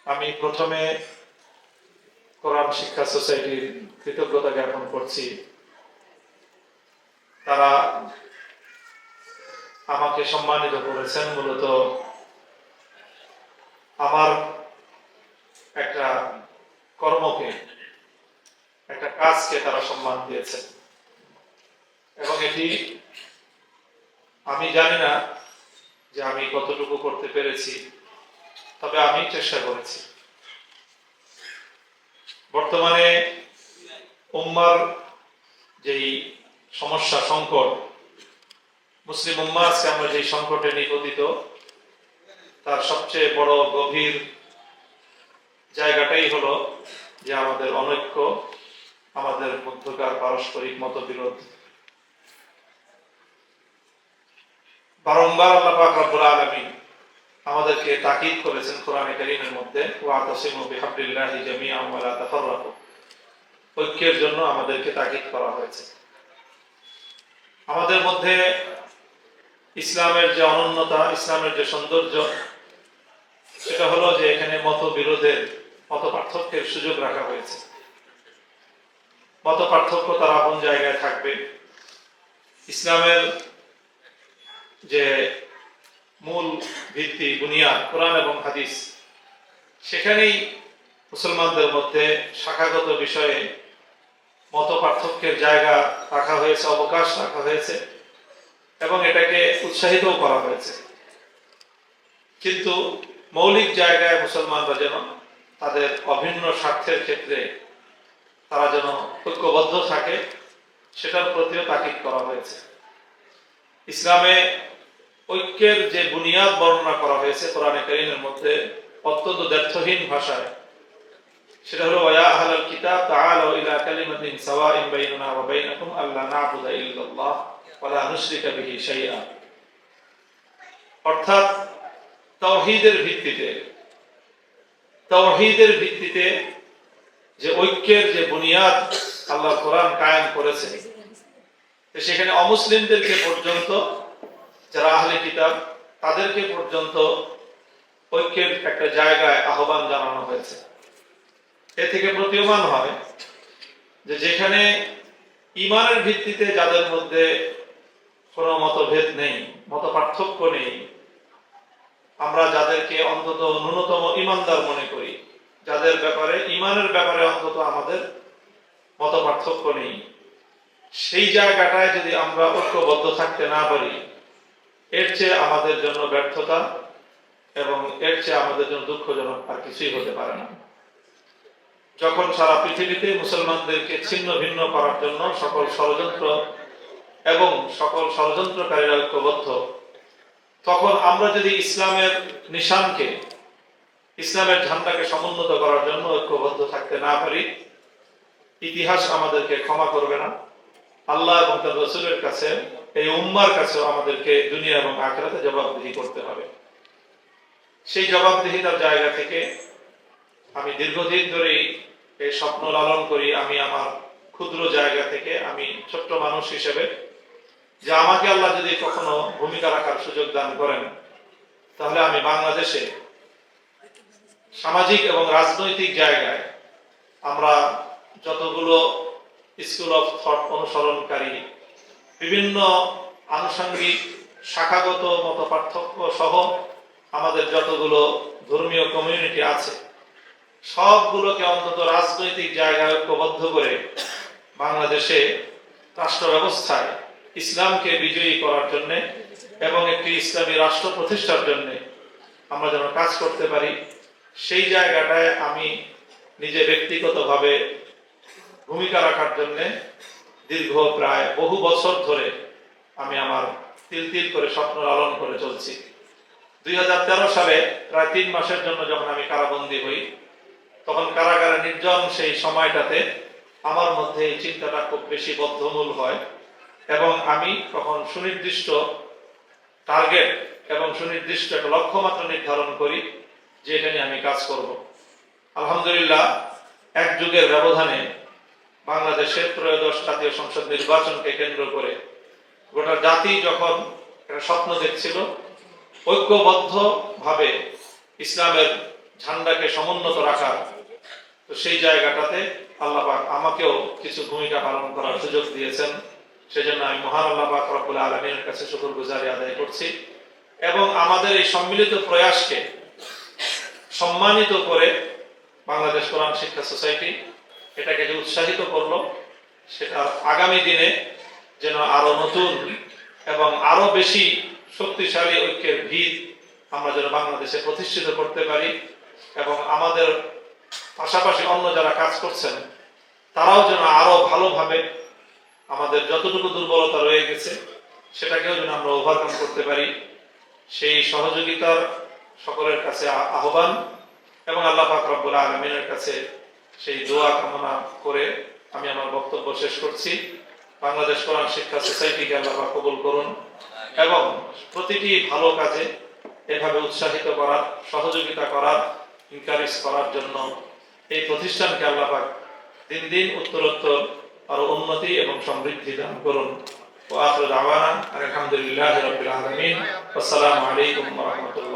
আমি প্রথমে কোরআন শিক্ষা সোসাইটির কৃতজ্ঞতা জ্ঞাপন করছি। তারা আমাকে সম্মানিত করেছেন। মূলত আমার একটা কর্মকে, একটা কাজকে তারা সম্মান দিয়েছেন, এবং এটি আমি জানি না যে আমি কতটুকু করতে পেরেছি, তবে আমি চেষ্টা করেছি। বর্তমানে উম্মার যেই সমস্যা, সংকট, মুসলিম উম্মাহ আজকে আমরা যেই সংকটে নিপতিত, তার সবচেয়ে বড় গভীর জায়গাটাই হলো যে আমাদের অনৈক্য, আমাদের মধ্যকার পারস্পরিক মতবিরোধ। বারংবার আল্লাহ পাক রব্বুল আলামিন আমাদেরকে তাকিদ করেছেন কোরআনে কারীমের মধ্যে, ওয়াতাসিমু বিহাবলিল্লাহি জামিআন ওয়া লা তাফাররাকু। ঐক্যের জন্য আমাদেরকে তাকিদ করা হয়েছে। আমাদের মধ্যে ইসলামের যে অনন্যতা, ইসলামের যে সৌন্দর্য, সেটা হলো যে এখানে মতবিরোধের, মত পার্থক্যের সুযোগ রাখা হয়েছে। মত পার্থক্য তার আপন জায়গায় থাকবে। ইসলামের যে মূল ভিত্তি, বুনিয়াদ, কোরআন এবং হাদিস, সেখানেই মুসলমানদের মধ্যে শাখাগত বিষয়ে মত পার্থক্যের জায়গা রাখা হয়েছে, অবকাশ রাখা হয়েছে, এবং এটাকে উৎসাহিতও করা হয়েছে। কিন্তু মৌলিক জায়গায় মুসলমানরা যেন তাদের অভিন্ন স্বার্থের ক্ষেত্রে তারা যেন ঐক্যবদ্ধ থাকে, সেটার প্রতিও তাকিদ করা হয়েছে। ইসলামে ঐক্যের যে বুনিয়াদ বর্ণনা করা হয়েছে কোরআনে কারীমের মধ্যে অত্যন্ত দ্ব্যর্থহীন ভাষায়, সেটা হলো ওয়া আহলাল কিতাব তাআলু ইলা কালিমাতিন সাওয়াইন বাইনানা ওয়া বাইনাকুম আল্লা না'বুদা ইল্লাল্লাহ ওয়া লা নুশরিকা বিহি শাইআ। অর্থাৎ তাওহীদের ভিত্তিতে যে ঐক্যের যে বুনিয়াদ আল্লাহ কোরআন কায়েম করেছে, সেখানে অমুসলিমদেরকে পর্যন্ত, যারা আহলে কিতাব, তাদেরকে পর্যন্ত ঐক্যের একটা জায়গায় আহ্বান জানানো হয়েছে। এ থেকে প্রতীয়মান হয় যে যেখানে ঈমানের ভিত্তিতে যাদের মধ্যে কোনো মতভেদ নেই, মত পার্থক্য নেই, আমরা যাদেরকে অন্তত ন্যূনতম ঈমানদার মনে করি, যাদের ব্যাপারে, ঈমানের ব্যাপারে অন্তত আমাদের মত পার্থক্য নেই, সেই জায়গাটায় যদি আমরা ঐক্যবদ্ধ থাকতে না পারি, এর চেয়ে আমাদের জন্য ব্যর্থতা এবং এর চেয়ে আমাদের জন্য দুঃখজনক আর কিছুই হতে পারে না। যখন সারা পৃথিবীতে মুসলমানদেরকে ছিন্ন ভিন্ন করার জন্য সকল ষড়যন্ত্র এবং সকল ষড়যন্ত্রকারীরা ঐক্যবদ্ধ, তখন আমরা যদি ইসলামের নিশানকে, ইসলামের ঝান্ডাকে সমুন্নত করার জন্য ঐক্যবদ্ধ থাকতে না পারি, ইতিহাস আমাদেরকে ক্ষমা করবে না। আল্লাহ এবং তার রাসূলের কাছে, এই উম্মার কাছেও আমাদেরকে দুনিয়া এবং আখিরাতে জবাবদিহি করতে হবে। সেই জবাবদিহিতার জায়গা থেকে আমি দীর্ঘদিন ধরেই এই স্বপ্ন লালন করি। আমি আমার ক্ষুদ্র জায়গা থেকে, আমি ছোট্ট মানুষ হিসেবে, যে আমাকে আল্লাহ যদি কখনো ভূমিকা রাখার সুযোগ দান করেন, তাহলে আমি বাংলাদেশে সামাজিক এবং রাজনৈতিক জায়গায় আমরা যতগুলো স্কুল অফ থট অনুসরণকারী, বিভিন্ন আনুষঙ্গিক শাখাগত মত পার্থক্য সহ আমাদের যতগুলো ধর্মীয় কমিউনিটি আছে, সবগুলোকে অন্তত রাজনৈতিক জায়গায় ঐক্যবদ্ধ করে বাংলাদেশে রাষ্ট্র ব্যবস্থায় ইসলামকে বিজয়ী করার জন্য এবং একটি ইসলামী রাষ্ট্র প্রতিষ্ঠার জন্য আমরা যেন কাজ করতে পারি, সেই জায়গাটায় আমি নিজে ব্যক্তিগতভাবে ভূমিকা রাখার জন্য দীর্ঘ প্রায় বহু বছর ধরে আমি আমার তিল তিল করে স্বপ্ন লালন করে চলছি। 2013 সালে প্রায় 3 মাসের জন্য যখন আমি কারাবন্দী হই, তখন কারাগারে নির্জন সেই সময়টাতে আমার মধ্যে এই চিন্তাটা খুব বেশি বদ্ধমূল হয়, এবং আমি তখন সুনির্দিষ্ট টার্গেট এবং সুনির্দিষ্ট একটা লক্ষ্যমাত্রা নির্ধারণ করি যে এটা নিয়ে আমি কাজ করব। আলহামদুলিল্লাহ, এক যুগের ব্যবধানে বাংলাদেশের ত্রয়োদশ জাতীয় সংসদ নির্বাচনকে কেন্দ্র করে গোটা জাতি যখন একটা স্বপ্ন দেখছিল ঐক্যবদ্ধ ভাবে ইসলামের ঝান্ডাকে সমুন্নত রাখার, তো সেই জায়গাটাতে আল্লাহ পাক আমাকেও কিছু ভূমিকা পালন করার সুযোগ দিয়েছেন। সেজন্য আমি মহান আল্লাহ পাক রব্বুল আলামিনের কাছে শুকরগুজারি আদায় করছি এবং আমাদের এই সম্মিলিত প্রয়াসকে সম্মানিত করে বাংলাদেশ কোরআন শিক্ষা সোসাইটি এটাকে যে উৎসাহিত করলো, সেটা আগামী দিনে যেন আরো নতুন এবং আরো বেশি শক্তিশালী ঐক্যের ভিত আমরা যেন বাংলাদেশে প্রতিষ্ঠিত করতে পারি এবং আমাদের পাশাপাশি অন্য যারা কাজ করছেন তারাও যেন আরো ভালোভাবে আমাদের যতটুকু দুর্বলতা রয়ে গেছে সেটাকেও যেন আমরা ওভারকাম করতে পারি, সেই সহযোগিতার সকলের কাছে আহ্বান এবং আল্লাহ পাক রব্বুল আলামিনের কাছে সেই দোয়া কামনা করে আমি আমার বক্তব্য শেষ করছি। বাংলাদেশ কোরআন শিক্ষা সোসাইটিকে আল্লাহ পাক কবুল করুন এবং প্রতিটি ভালো কাজে এভাবে উৎসাহিত করার, সহযোগিতা করার, এনকারেজ করার জন্য এই প্রতিষ্ঠানকে আল্লাহ পাক দিন দিন উত্তরোত্তর আরো উন্নতি এবং সমৃদ্ধি দান করুন। ওয়া আখিরু দাওয়ানা আলহামদুলিল্লাহি রাব্বিল আলামিন। আসসালামু আলাইকুম ওয়া রাহমাতুল্লাহ।